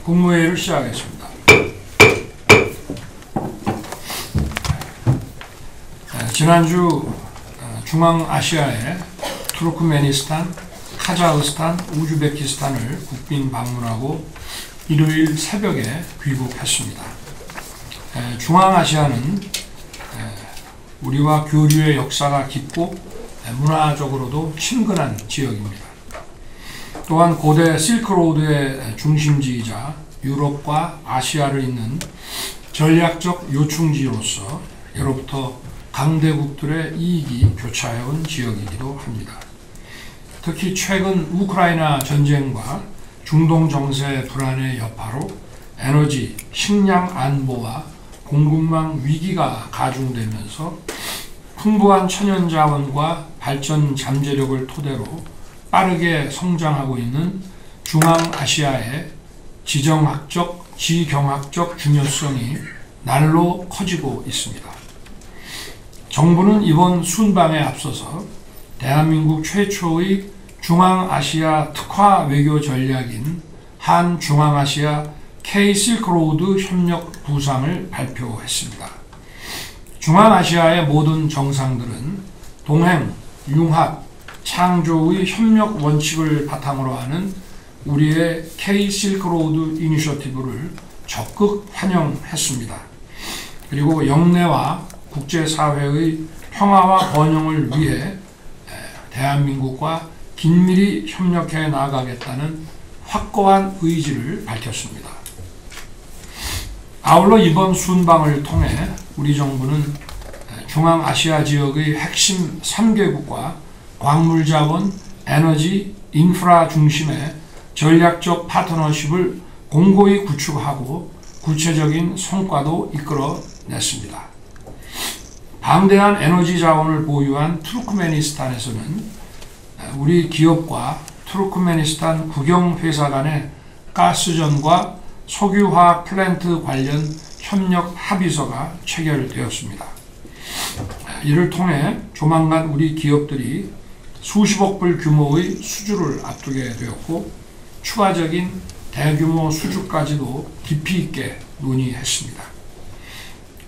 국무회의를 시작하겠습니다. 지난주 중앙아시아의 투르크메니스탄, 카자흐스탄, 우즈베키스탄을 국빈 방문하고 일요일 새벽에 귀국했습니다. 중앙아시아는 우리와 교류의 역사가 깊고 문화적으로도 친근한 지역입니다. 또한 고대 실크로드의 중심지이자 유럽과 아시아를 잇는 전략적 요충지로서 예로부터 강대국들의 이익이 교차해온 지역이기도 합니다. 특히 최근 우크라이나 전쟁과 중동 정세 불안의 여파로 에너지, 식량 안보와 공급망 위기가 가중되면서 풍부한 천연자원과 발전 잠재력을 토대로 빠르게 성장하고 있는 중앙아시아의 지정학적, 지경학적 중요성이 날로 커지고 있습니다. 정부는 이번 순방에 앞서서 대한민국 최초의 중앙아시아 특화 외교 전략인 한중앙아시아 K-실크로드 협력 부상을 발표했습니다. 중앙아시아의 모든 정상들은 동행, 융합, 창조의 협력 원칙을 바탕으로 하는 우리의 K-실크로드 이니셔티브를 적극 환영했습니다. 그리고 영내와 국제사회의 평화와 번영을 위해 대한민국과 긴밀히 협력해 나가겠다는 확고한 의지를 밝혔습니다. 아울러 이번 순방을 통해 우리 정부는 중앙아시아 지역의 핵심 3개국과 광물자원, 에너지, 인프라 중심의 전략적 파트너십을 공고히 구축하고 구체적인 성과도 이끌어냈습니다. 방대한 에너지 자원을 보유한 투르크메니스탄에서는 우리 기업과 투르크메니스탄 국영회사 간의 가스전과 석유화학 플랜트 관련 협력 합의서가 체결되었습니다. 이를 통해 조만간 우리 기업들이 수십억 불 규모의 수주를 앞두게 되었고 추가적인 대규모 수주까지도 깊이 있게 논의했습니다.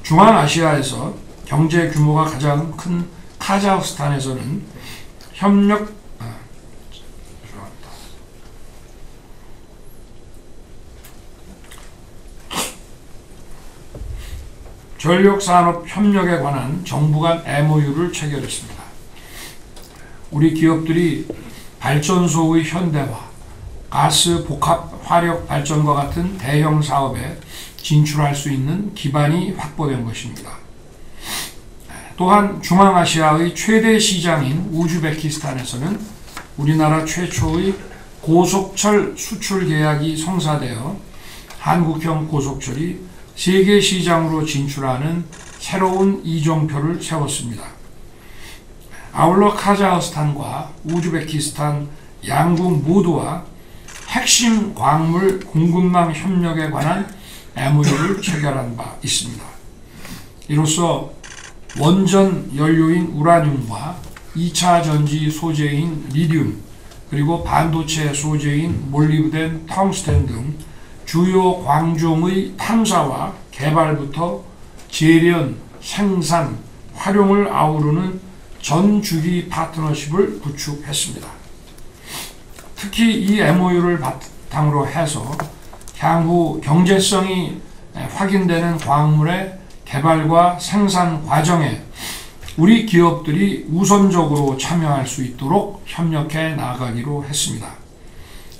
중앙아시아에서 경제 규모가 가장 큰 카자흐스탄에서는 전력산업 협력에 관한 정부 간 MOU를 체결했습니다. 우리 기업들이 발전소의 현대화, 가스 복합 화력 발전과 같은 대형 사업에 진출할 수 있는 기반이 확보된 것입니다. 또한 중앙아시아의 최대 시장인 우즈베키스탄에서는 우리나라 최초의 고속철 수출 계약이 성사되어 한국형 고속철이 세계 시장으로 진출하는 새로운 이정표를 세웠습니다. 아울러 카자흐스탄과 우즈베키스탄 양국 모두와 핵심 광물 공급망 협력에 관한 MOU를 체결한 바 있습니다. 이로써 원전 연료인 우라늄과 2차 전지 소재인 리튬, 그리고 반도체 소재인 몰리브덴, 텅스텐 등 주요 광종의 탐사와 개발부터 재련, 생산, 활용을 아우르는 전주기 파트너십을 구축했습니다. 특히 이 MOU를 바탕으로 해서 향후 경제성이 확인되는 광물의 개발과 생산 과정에 우리 기업들이 우선적으로 참여할 수 있도록 협력해 나가기로 했습니다.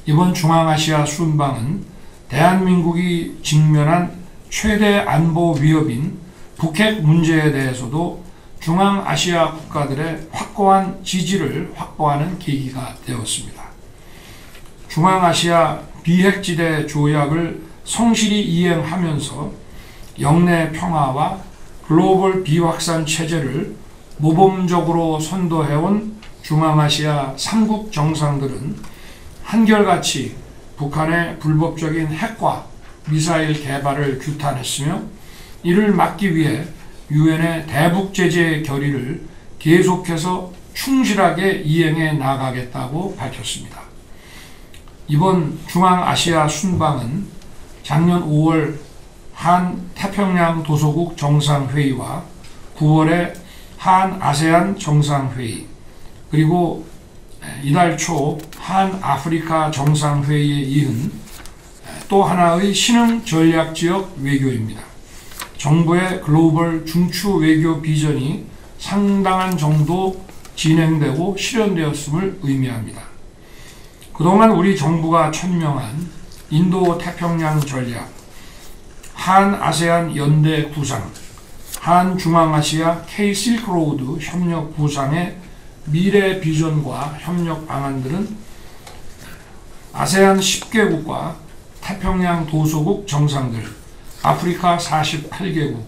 이번 중앙아시아 순방은 대한민국이 직면한 최대 안보 위협인 북핵 문제에 대해서도 중앙아시아 국가들의 확고한 지지를 확보하는 계기가 되었습니다. 중앙아시아 비핵지대 조약을 성실히 이행하면서 영내 평화와 글로벌 비확산 체제를 모범적으로 선도해온 중앙아시아 3국 정상들은 한결같이 북한의 불법적인 핵과 미사일 개발을 규탄했으며 이를 막기 위해 유엔의 대북 제재 결의를 계속해서 충실하게 이행해 나가겠다고 밝혔습니다. 이번 중앙아시아 순방은 작년 5월 한 태평양 도서국 정상회의와 9월에 한 아세안 정상회의, 그리고 이달 초 한 아프리카 정상회의에 이은 또 하나의 신흥 전략지역 외교입니다. 정부의 글로벌 중추 외교 비전이 상당한 정도 진행되고 실현되었음을 의미합니다. 그동안 우리 정부가 천명한 인도 태평양 전략, 한 아세안 연대 구상, 한 중앙아시아 K-실크로우드 협력 구상의 미래 비전과 협력 방안들은 아세안 10개국과 태평양 도서국 정상들, 아프리카 48개국,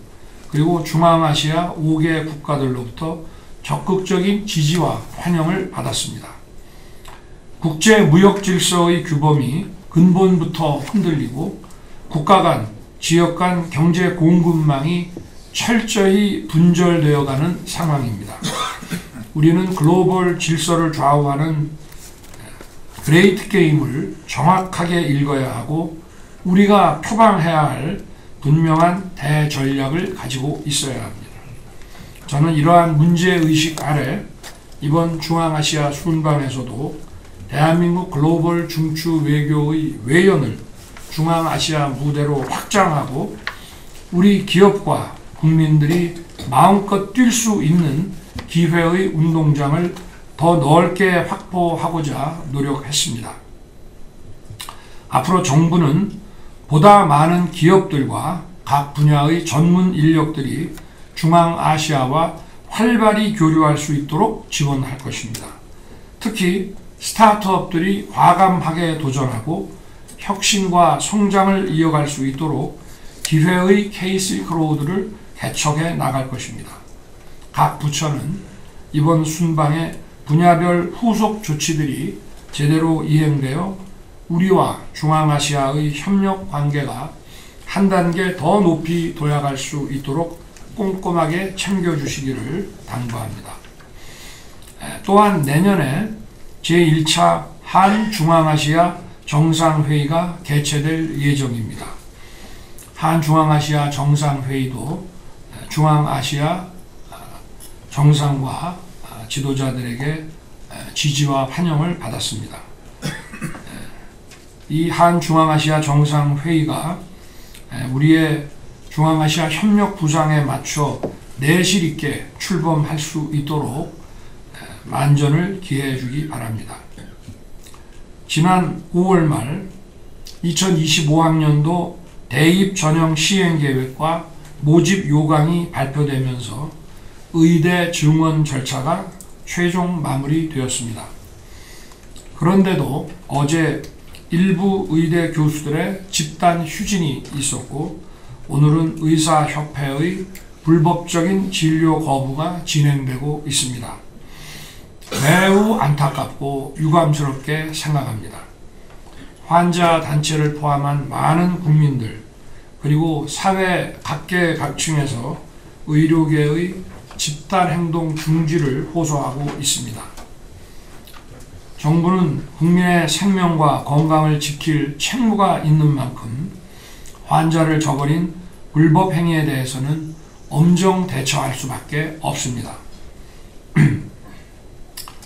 그리고 중앙아시아 5개 국가들로부터 적극적인 지지와 환영을 받았습니다. 국제 무역 질서의 규범이 근본부터 흔들리고 국가 간, 지역 간 경제 공급망이 철저히 분절되어가는 상황입니다. 우리는 글로벌 질서를 좌우하는 그레이트 게임을 정확하게 읽어야 하고 우리가 표방해야 할 분명한 대전략을 가지고 있어야 합니다. 저는 이러한 문제의식 아래 이번 중앙아시아 순방에서도 대한민국 글로벌 중추 외교의 외연을 중앙아시아 무대로 확장하고 우리 기업과 국민들이 마음껏 뛸 수 있는 기회의 운동장을 더 넓게 확보하고자 노력했습니다. 앞으로 정부는 보다 많은 기업들과 각 분야의 전문 인력들이 중앙아시아와 활발히 교류할 수 있도록 지원할 것입니다. 특히 스타트업들이 과감하게 도전하고 혁신과 성장을 이어갈 수 있도록 기회의 K-실크로우드를 개척해 나갈 것입니다. 각 부처는 이번 순방에 분야별 후속 조치들이 제대로 이행되어 우리와 중앙아시아의 협력 관계가 한 단계 더 높이 도약할 수 있도록 꼼꼼하게 챙겨주시기를 당부합니다. 또한 내년에 제1차 한중앙아시아 정상회의가 개최될 예정입니다. 한중앙아시아 정상회의도 중앙아시아 정상과 지도자들에게 지지와 환영을 받았습니다. 이 한중앙아시아 정상회의가 우리의 중앙아시아 협력 부상에 맞춰 내실 있게 출범할 수 있도록 만전을 기해해 주기 바랍니다. 지난 5월 말 2025학년도 대입 전형 시행 계획과 모집 요강이 발표되면서 의대 증원 절차가 최종 마무리되었습니다. 그런데도 어제 일부 의대 교수들의 집단 휴진이 있었고 오늘은 의사협회의 불법적인 진료 거부가 진행되고 있습니다. 매우 안타깝고 유감스럽게 생각합니다. 환자 단체를 포함한 많은 국민들 그리고 사회 각계각층에서 의료계의 집단행동 중지를 호소하고 있습니다. 정부는 국민의 생명과 건강을 지킬 책무가 있는 만큼 환자를 저버린 불법 행위에 대해서는 엄정 대처할 수밖에 없습니다.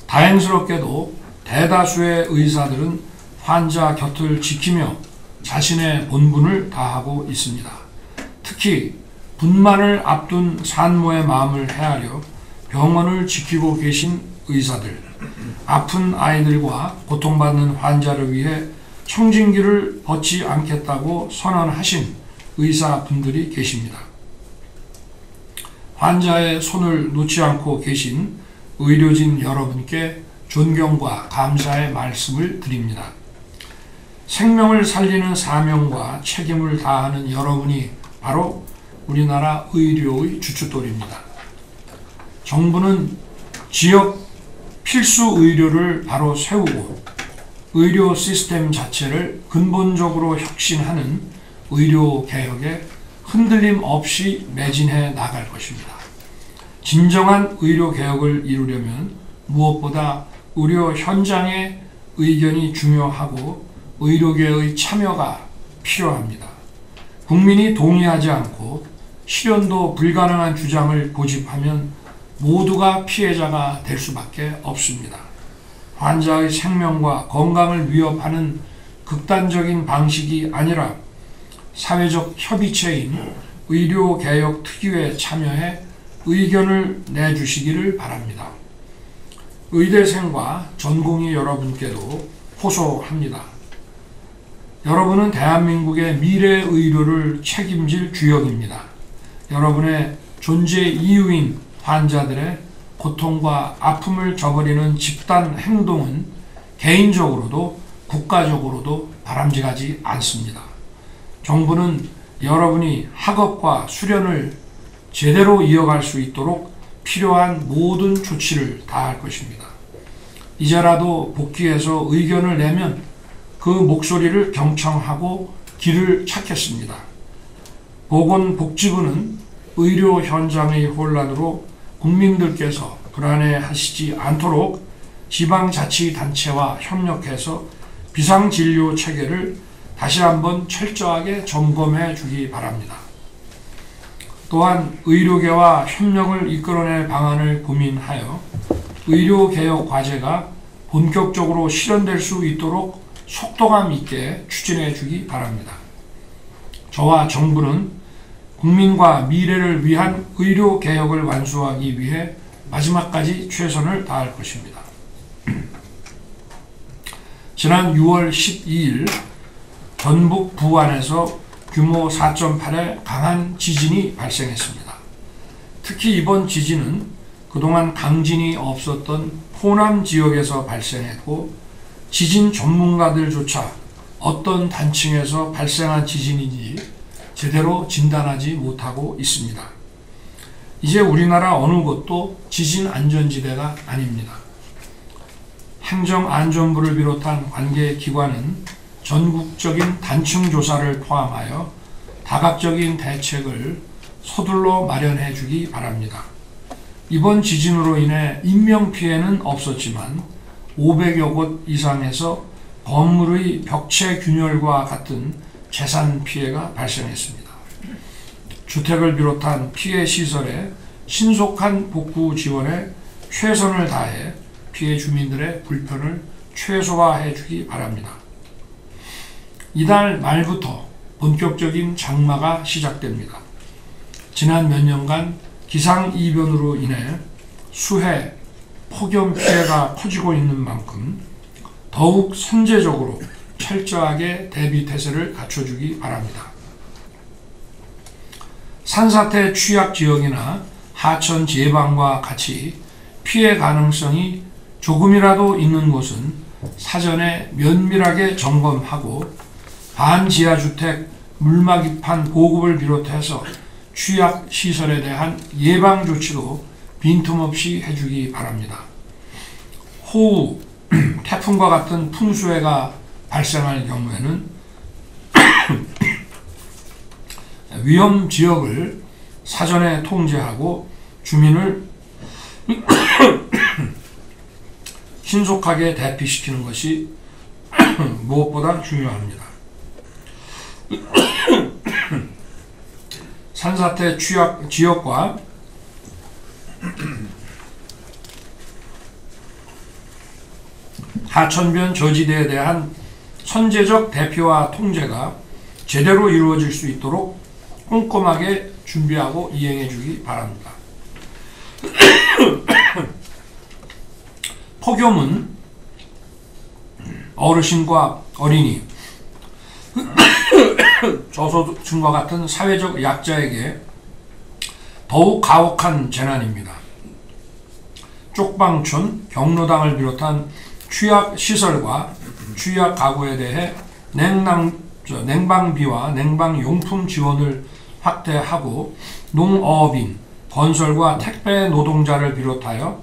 다행스럽게도 대다수의 의사들은 환자 곁을 지키며 자신의 본분을 다하고 있습니다. 특히 분만을 앞둔 산모의 마음을 헤아려 병원을 지키고 계신 의사들, 아픈 아이들과 고통받는 환자를 위해 청진기를 벗지 않겠다고 선언하신 의사분들이 계십니다. 환자의 손을 놓지 않고 계신 의료진 여러분께 존경과 감사의 말씀을 드립니다. 생명을 살리는 사명과 책임을 다하는 여러분이 바로 우리나라 의료의 주춧돌입니다. 정부는 지역 필수 의료를 바로 세우고 의료 시스템 자체를 근본적으로 혁신하는 의료 개혁에 흔들림 없이 매진해 나갈 것입니다. 진정한 의료 개혁을 이루려면 무엇보다 의료 현장의 의견이 중요하고 의료계의 참여가 필요합니다. 국민이 동의하지 않고 실현도 불가능한 주장을 고집하면 모두가 피해자가 될 수밖에 없습니다. 환자의 생명과 건강을 위협하는 극단적인 방식이 아니라 사회적 협의체인 의료개혁특위에 참여해 의견을 내주시기를 바랍니다. 의대생과 전공의 여러분께도 호소합니다. 여러분은 대한민국의 미래 의료를 책임질 주역입니다. 여러분의 존재 이유인 환자들의 고통과 아픔을 저버리는 집단 행동은 개인적으로도 국가적으로도 바람직하지 않습니다. 정부는 여러분이 학업과 수련을 제대로 이어갈 수 있도록 필요한 모든 조치를 다할 것입니다. 이제라도 복귀해서 의견을 내면 그 목소리를 경청하고 길을 찾겠습니다. 보건복지부는 의료 현장의 혼란으로 국민들께서 불안해하시지 않도록 지방자치단체와 협력해서 비상진료 체계를 다시 한번 철저하게 점검해 주기 바랍니다. 또한 의료계와 협력을 이끌어낼 방안을 고민하여 의료개혁 과제가 본격적으로 실현될 수 있도록 속도감 있게 추진해 주기 바랍니다. 저와 정부는 국민과 미래를 위한 의료개혁을 완수하기 위해 마지막까지 최선을 다할 것입니다. 지난 6월 12일 전북 부안에서 규모 4.8의 강한 지진이 발생했습니다. 특히 이번 지진은 그동안 강진이 없었던 호남 지역에서 발생했고 지진 전문가들조차 어떤 단층에서 발생한 지진인지 제대로 진단하지 못하고 있습니다. 이제 우리나라 어느 곳도 지진 안전지대가 아닙니다. 행정안전부를 비롯한 관계기관은 전국적인 단층 조사를 포함하여 다각적인 대책을 서둘러 마련해 주기 바랍니다. 이번 지진으로 인해 인명피해는 없었지만 500여 곳 이상에서 건물의 벽체 균열과 같은 재산 피해가 발생했습니다. 주택을 비롯한 피해 시설의 신속한 복구 지원에 최선을 다해 피해 주민들의 불편을 최소화해 주기 바랍니다. 이달 말부터 본격적인 장마가 시작됩니다. 지난 몇 년간 기상이변으로 인해 수해, 폭염 피해가 커지고 있는 만큼 더욱 선제적으로 철저하게 대비태세를 갖춰주기 바랍니다. 산사태 취약 지역이나 하천 제방과 같이 피해 가능성이 조금이라도 있는 곳은 사전에 면밀하게 점검하고 반지하주택 물막이판 보급을 비롯해서 취약시설에 대한 예방조치도 빈틈없이 해주기 바랍니다. 호우, 태풍과 같은 풍수해가 발생할 경우에는 위험지역을 사전에 통제하고 주민을 신속하게 대피시키는 것이 무엇보다 중요합니다. 산사태 취약 지역과 하천변 저지대에 대한 선제적 대피와 통제가 제대로 이루어질 수 있도록 꼼꼼하게 준비하고 이행해 주기 바랍니다. 폭염은 어르신과 어린이, 저소득층과 같은 사회적 약자에게 더욱 가혹한 재난입니다. 쪽방촌, 경로당을 비롯한 취약시설과 취약가구에 대해 냉방비와 냉방용품 지원을 확대하고 농어업인, 건설과 택배 노동자를 비롯하여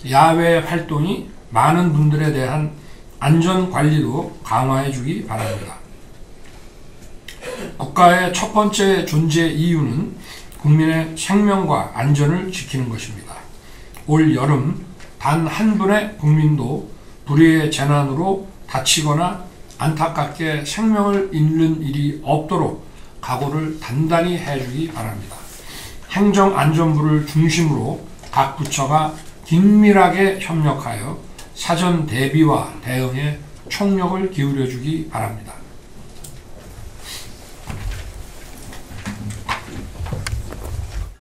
야외 활동이 많은 분들에 대한 안전관리도 강화해 주기 바랍니다. 국가의 첫 번째 존재 이유는 국민의 생명과 안전을 지키는 것입니다. 올 여름 단 한 분의 국민도 불의의 재난으로 다치거나 안타깝게 생명을 잃는 일이 없도록 각오를 단단히 해주기 바랍니다. 행정안전부를 중심으로 각 부처가 긴밀하게 협력하여 사전 대비와 대응에 총력을 기울여주기 바랍니다.